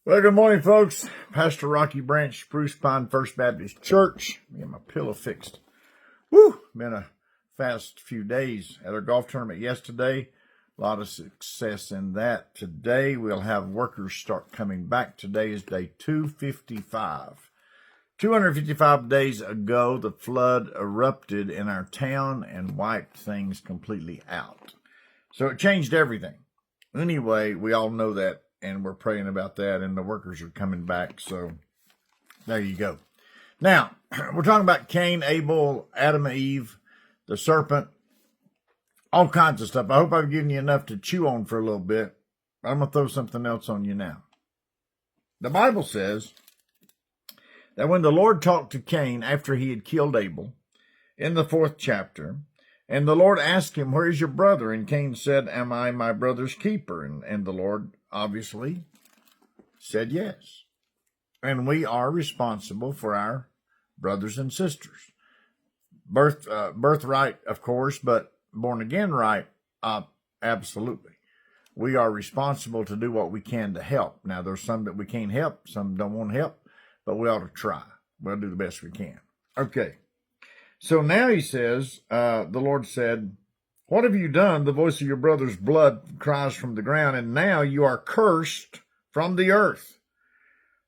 Well, good morning, folks. Pastor Rocky Branch, Spruce Pine First Baptist Church. Get my pillow fixed. Woo! Been a fast few days at our golf tournament yesterday. A lot of success in that. Today, we'll have workers start coming back. Today is day 255. 255 days ago, the flood erupted in our town and wiped things completely out. So it changed everything. Anyway, we all know that. And we're praying about that, and the workers are coming back. So there you go. Now, we're talking about Cain, Abel, Adam, Eve, the serpent, all kinds of stuff. I hope I've given you enough to chew on for a little bit. I'm going to throw something else on you now. The Bible says that when the Lord talked to Cain after he had killed Abel, in the 4th chapter, and the Lord asked him, "Where is your brother?" And Cain said, "Am I my brother's keeper?" And the Lord obviously said yes. And we are responsible for our brothers and sisters. Birthright, of course, but born again right, absolutely. We are responsible to do what we can to help. Now, there's some that we can't help, some don't want help, but we ought to try. We'll do the best we can. Okay. So now he says, the Lord said, "What have you done? The voice of your brother's blood cries from the ground, and now you are cursed from the earth,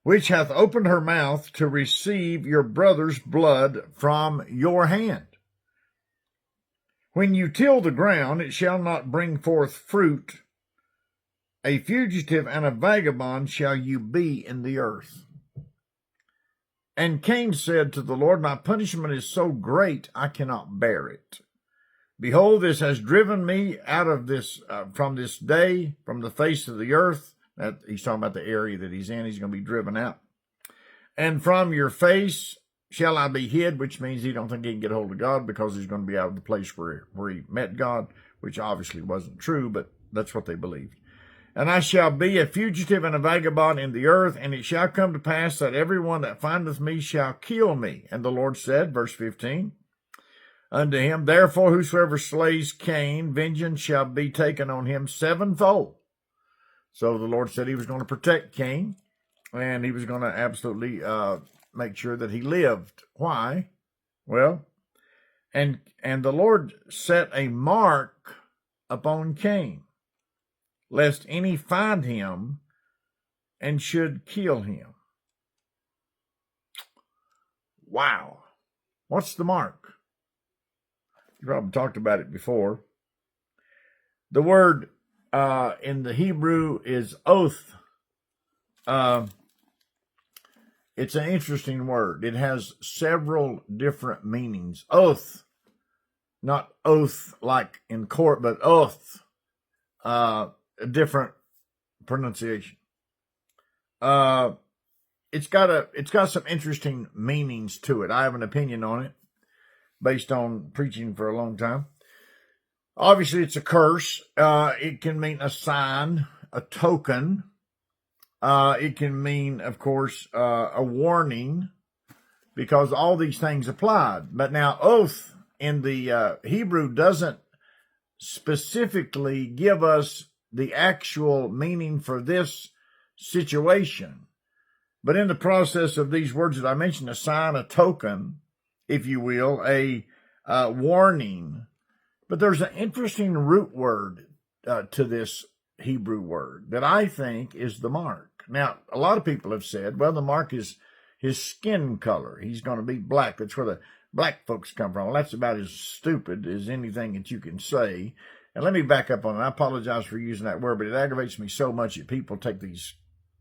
which hath opened her mouth to receive your brother's blood from your hand. When you till the ground, it shall not bring forth fruit. A fugitive and a vagabond shall you be in the earth." And Cain said to the Lord, "My punishment is so great, I cannot bear it. Behold, this has driven me out of this, from this day, from the face of the earth." That, he's talking about the area that he's in. He's going to be driven out. "And from your face shall I be hid," which means he don't think he can get hold of God because he's going to be out of the place where he met God, which obviously wasn't true, but that's what they believed. "And I shall be a fugitive and a vagabond in the earth, and it shall come to pass that everyone that findeth me shall kill me." And the Lord said, verse 15, unto him, "Therefore whosoever slays Cain, vengeance shall be taken on him sevenfold." So the Lord said he was going to protect Cain, and he was going to absolutely make sure that he lived. Why? Well, and the Lord set a mark upon Cain, lest any find him and should kill him. Wow. What's the mark? You probably talked about it before. The word in the Hebrew is oath. It's an interesting word. It has several different meanings. Oath, not oath like in court, but oath. A different pronunciation. It's got some interesting meanings to it. I have an opinion on it based on preaching for a long time. Obviously, it's a curse. It can mean a sign, a token. It can mean, of course, a warning, because all these things applied. But now, oath in the Hebrew doesn't specifically give us the actual meaning for this situation. But in the process of these words that I mentioned, a sign, a token, if you will, a warning. But there's an interesting root word to this Hebrew word that I think is the mark. Now, a lot of people have said, well, the mark is his skin color. He's going to be black. That's where the black folks come from. Well, that's about as stupid as anything that you can say. And let me back up on it. I apologize for using that word, but it aggravates me so much that people take these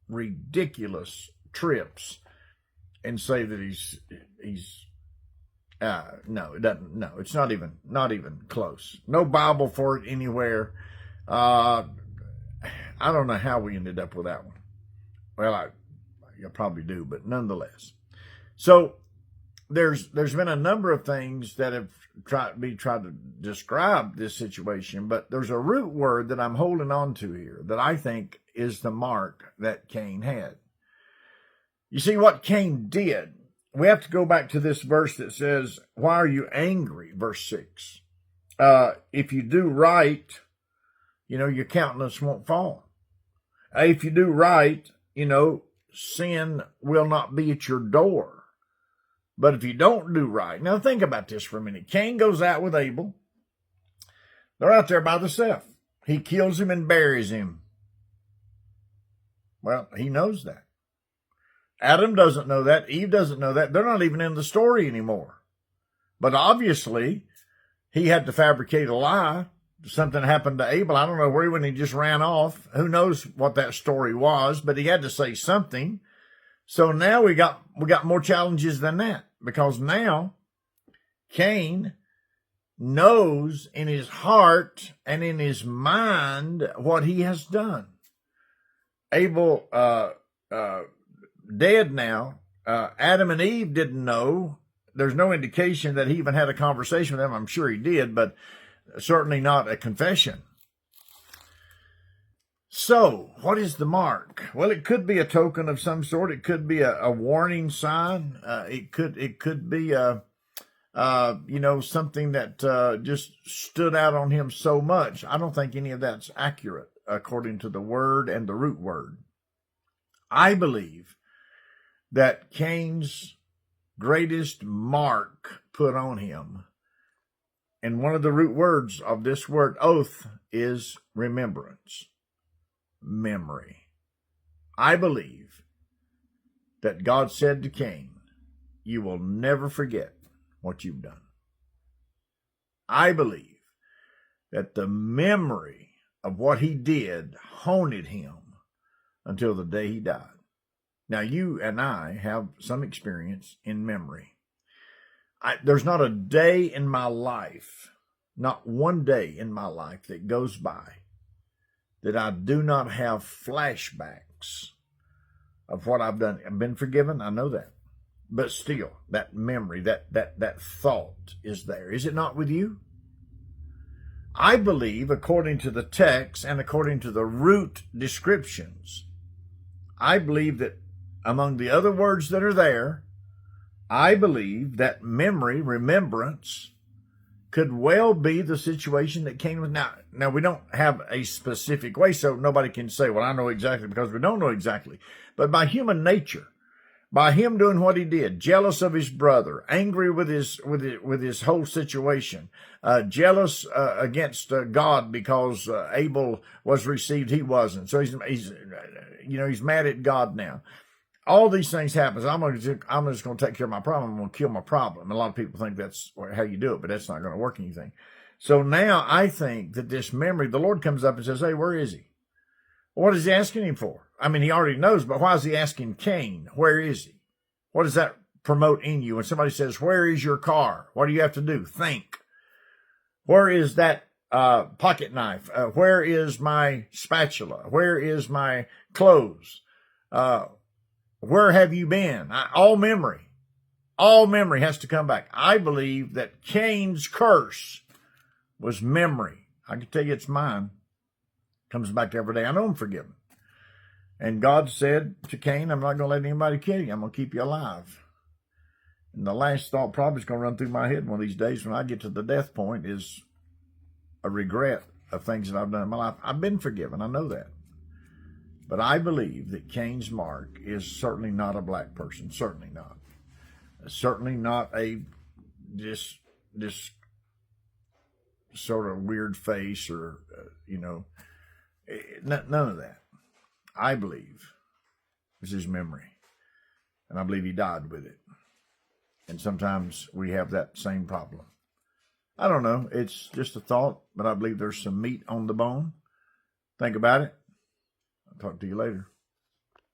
ridiculous trips and say that he's no, it doesn't. No, it's not even close. No Bible for it anywhere. I don't know how we ended up with that one. Well, I probably do, but nonetheless. So there's been a number of things that have tried to describe this situation, but there's a root word that I'm holding on to here that I think is the mark that Cain had. You see what Cain did. We have to go back to this verse that says, "Why are you angry?" Verse 6. If you do right, your countenance won't fall. If you do right, sin will not be at your door. But if you don't do right, now think about this for a minute. Cain goes out with Abel. They're out there by themselves. He kills him and buries him. Well, he knows that. Adam doesn't know that. Eve doesn't know that. They're not even in the story anymore. But obviously, he had to fabricate a lie. Something happened to Abel. I don't know where he went. He just ran off. Who knows what that story was, but he had to say something. So now we got more challenges than that, because now Cain knows in his heart and in his mind what he has done. Abel, dead now. Adam and Eve didn't know. There's no indication that he even had a conversation with them. I'm sure he did, but certainly not a confession. So, what is the mark? Well, it could be a token of some sort. It could be a warning sign. It could be something that just stood out on him so much. I don't think any of that's accurate according to the word and the root word. I believe that Cain's greatest mark put on him, and one of the root words of this word oath is remembrance, memory. I believe that God said to Cain, you will never forget what you've done. I believe that the memory of what he did haunted him until the day he died. Now, you and I have some experience in memory. There's not a day in my life, not one day in my life that goes by that I do not have flashbacks of what I've done. I've been forgiven, I know that. But still, that memory, that thought is there. Is it not with you? I believe, according to the text and according to the root descriptions, I believe that among the other words that are there, I believe that memory, remembrance, could well be the situation that Cain was. Now we don't have a specific way, so nobody can say, well, I know exactly, because we don't know exactly. But by human nature, by him doing what he did, jealous of his brother, angry with his whole situation, jealous against God because Abel was received, he wasn't. So he's mad at God now. All these things happen. I'm just going to take care of my problem. I'm going to kill my problem. A lot of people think that's how you do it, but that's not going to work anything. So now I think that this memory, the Lord comes up and says, hey, where is he? What is he asking him for? I mean, he already knows, but why is he asking Cain? Where is he? What does that promote in you? When somebody says, where is your car? What do you have to do? Think. Where is that pocket knife? Where is my spatula? Where is my clothes? Where have you been? All memory has to come back. I believe that Cain's curse was memory. I can tell you it's mine. Comes back every day. I know I'm forgiven. And God said to Cain, I'm not going to let anybody kill you. I'm going to keep you alive. And the last thought probably is going to run through my head one of these days when I get to the death point is a regret of things that I've done in my life. I've been forgiven. I know that. But I believe that Cain's mark is certainly not a black person. Certainly not. Certainly not this sort of weird face or, none of that. I believe it's his memory. And I believe he died with it. And sometimes we have that same problem. I don't know. It's just a thought, but I believe there's some meat on the bone. Think about it. I'll talk to you later.